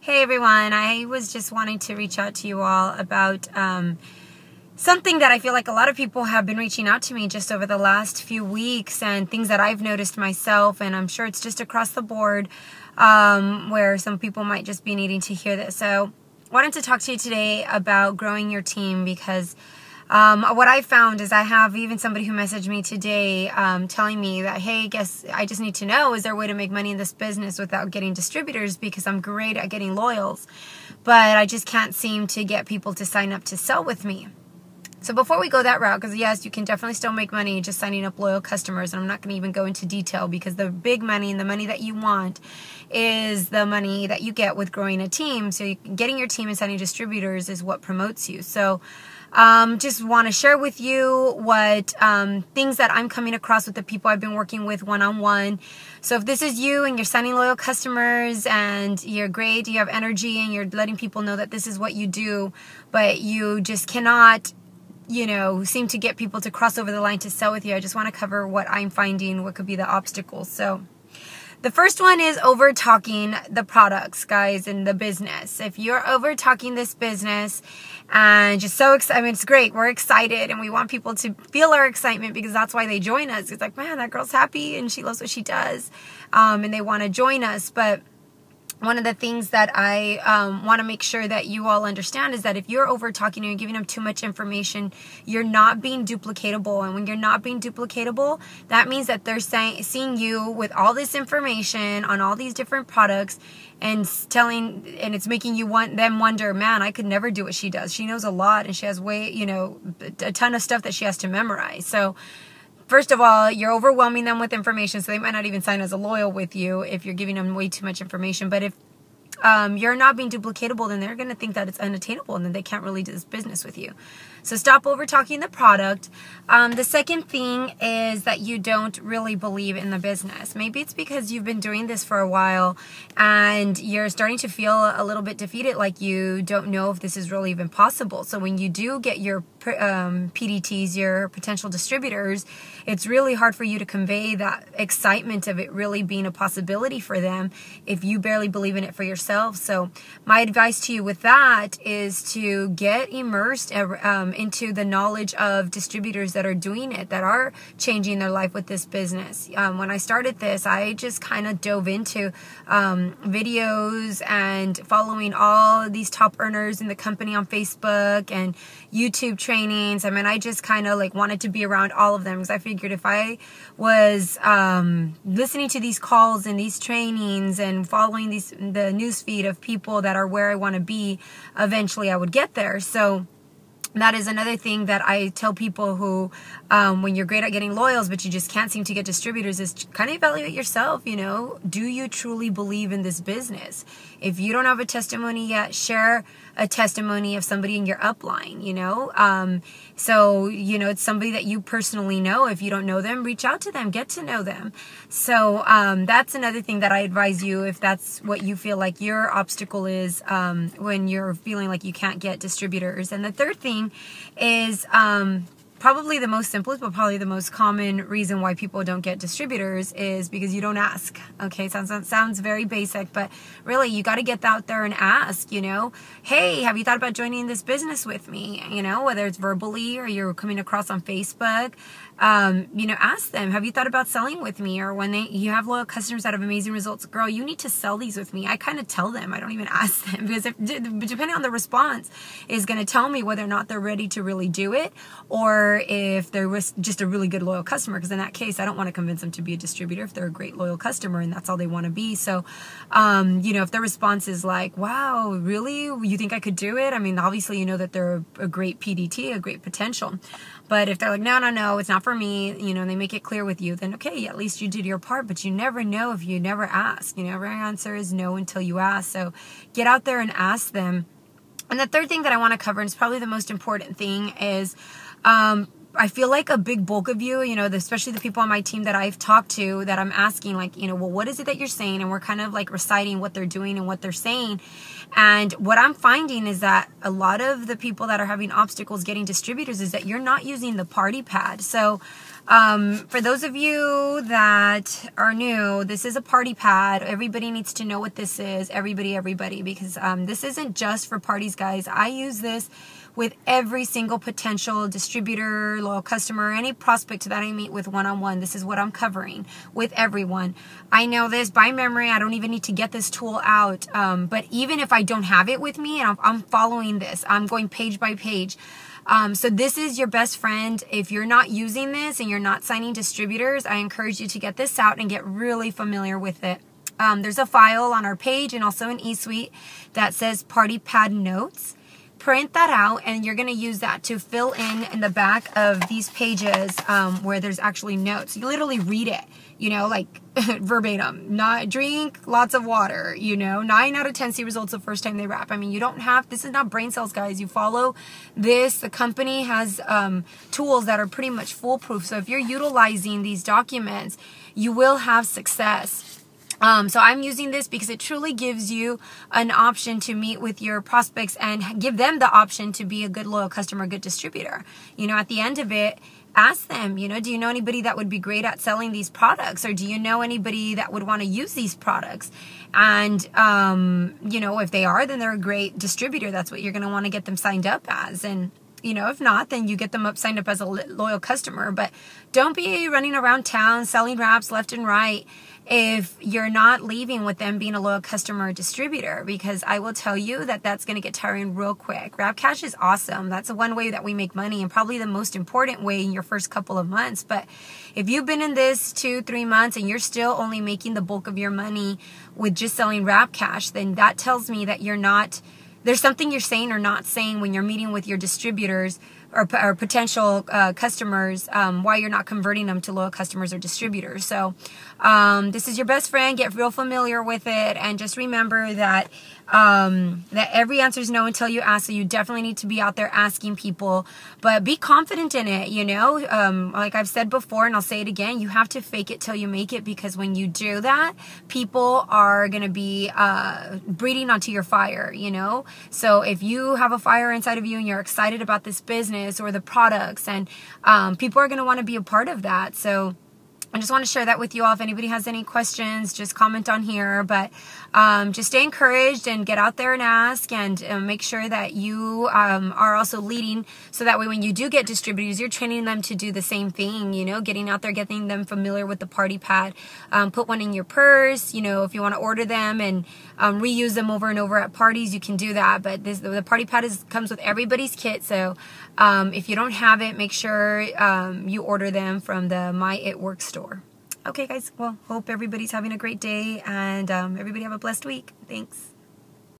Hey everyone, I was just wanting to reach out to you all about something that I feel like a lot of people have been reaching out to me just over the last few weeks, and things that I've noticed myself, and I'm sure it's just across the board where some people might just be needing to hear this. So I wanted to talk to you today about growing your team, because what I found is I have even somebody who messaged me today telling me that, hey, guess I just need to know, is there a way to make money in this business without getting distributors, because I'm great at getting loyals, but I just can't seem to get people to sign up to sell with me. So before we go that route, because yes, you can definitely still make money just signing up loyal customers, and I'm not going to even go into detail, because the big money and the money that you want is the money that you get with growing a team. So getting your team and signing distributors is what promotes you. So just want to share with you what things that I'm coming across with the people I've been working with one-on-one. So if this is you and you're signing loyal customers and you're great, you have energy, and you're letting people know that this is what you do, but you just cannot, seem to get people to cross over the line to sell with you, I just want to cover what I'm finding, what could be the obstacles. So the first one is over talking the products, guys, in the business. If you're over talking this business and just so excited, I mean, it's great. We're excited and we want people to feel our excitement, because that's why they join us. It's like, man, that girl's happy and she loves what she does, and they want to join us. But one of the things that I want to make sure that you all understand is that if you're over talking and you're giving them too much information, you're not being duplicatable. And when you're not being duplicatable, that means that they're seeing you with all this information on all these different products and it's making you them wonder, man, I could never do what she does. She knows a lot and she has a ton of stuff that she has to memorize. So first of all, you're overwhelming them with information, so they might not even sign as a loyal with you if you're giving them way too much information. But if you're not being duplicatable, then they're going to think that it's unattainable, and then they can't really do this business with you. So stop over talking the product. The second thing is that you don't really believe in the business. Maybe it's because you've been doing this for a while and you're starting to feel a little bit defeated, like you don't know if this is really even possible. So when you do get your PDTs, your potential distributors, it's really hard for you to convey that excitement of it really being a possibility for them if you barely believe in it for yourself. So my advice to you with that is to get immersed into the knowledge of distributors that are doing it, that are changing their life with this business. When I started this, I just kind of dove into videos and following all these top earners in the company on Facebook and YouTube trainings. I mean, I just kind of wanted to be around all of them, because I figured if I was listening to these calls and these trainings and following the news feed of people that are where I want to be, eventually I would get there. So that is another thing that I tell people who, when you're great at getting loyals, but you just can't seem to get distributors, is kind of evaluate yourself. Do you truly believe in this business? If you don't have a testimony yet, share a testimony of somebody in your upline, So, it's somebody that you personally know. If you don't know them, reach out to them, get to know them. So, that's another thing that I advise you, if that's what you feel like your obstacle is, when you're feeling like you can't get distributors. And the third thing is, probably the most simplest, but probably the most common reason why people don't get distributors is because you don't ask. Okay, sounds very basic, but really you got to get out there and ask, hey, have you thought about joining this business with me? Whether it's verbally or you're coming across on Facebook, ask them, have you thought about selling with me? Or when you have loyal customers that have amazing results, girl, you need to sell these with me. I kind of tell them, I don't even ask them, because depending on the response is going to tell me whether or not they're ready to really do it, or if they're just a really good loyal customer, because in that case, I don't want to convince them to be a distributor if they're a great loyal customer and that's all they want to be. So, if their response is like, wow, really? You think I could do it? I mean, obviously, that they're a great PDT, a great potential. But if they're like, no, it's not for me, and they make it clear with you, then okay, at least you did your part. But you never know if you never ask. Every answer is no until you ask. So get out there and ask them. And the third thing that I want to cover, and it's probably the most important thing, is I feel like a big bulk of you, especially the people on my team that I've talked to, that I'm asking, well, what is it that you're saying? And we're kind of reciting what they're doing and what they're saying. And what I'm finding is that a lot of the people that are having obstacles getting distributors is that you're not using the party pad. So For those of you that are new, this is a party pad. Everybody needs to know what this is. Everybody, because this isn't just for parties, guys. I use this with every single potential distributor, loyal customer, any prospect that I meet with one-on-one. This is what I'm covering with everyone. I know this by memory. I don't even need to get this tool out. But even if I don't have it with me and I'm following this, I'm going page by page. So this is your best friend. If you're not using this and you're not signing distributors, I encourage you to get this out and get really familiar with it. There's a file on our page and also an eSuite that says Party Pad Notes. Print that out, and you're going to use that to fill in the back of these pages where there's actually notes. You literally read it, you know, like verbatim. Not drink lots of water, you know. 9 out of 10 see results the first time they wrap. I mean, you don't have, this is not brain cells, guys. You follow this. The company has tools that are pretty much foolproof. So if you're utilizing these documents, you will have success. So I'm using this because it truly gives you an option to meet with your prospects and give them the option to be a good loyal customer, good distributor. You know, at the end of it, ask them, you know, do you know anybody that would be great at selling these products? Or do you know anybody that would want to use these products? And, you know, if they are, then they're a great distributor. That's what you're going to want to get them signed up as. And, you know, if not, then you get them signed up as a loyal customer. But don't be running around town selling wraps left and right if you're not leaving with them being a loyal customer or distributor, because I will tell you that that's going to get tiring real quick. Wrap Cash is awesome. That's one way that we make money, and probably the most important way in your first couple of months. But if you've been in this 2-3 months and you're still only making the bulk of your money with just selling Wrap Cash, then that tells me that you're not, there's something you're saying or not saying when you're meeting with your distributors or potential customers, why you're not converting them to loyal customers or distributors. So this is your best friend. Get real familiar with it, and just remember that that every answer is no until you ask. So you definitely need to be out there asking people, but be confident in it. You know, like I've said before, and I'll say it again, you have to fake it till you make it, because when you do that, people are going to be breathing onto your fire, you know. So if you have a fire inside of you and you're excited about this business or the products, and people are going to want to be a part of that. So I just want to share that with you all. If anybody has any questions, just comment on here. But just stay encouraged and get out there and ask, and make sure that you are also leading, so that way when you do get distributors, you're training them to do the same thing, you know, getting out there, getting them familiar with the Party Pad. Put one in your purse, you know, if you want to order them and reuse them over and over at parties, you can do that. But the Party Pad comes with everybody's kit. So if you don't have it, make sure you order them from the My It Works store. Okay, guys. Well, hope everybody's having a great day, and everybody have a blessed week. Thanks.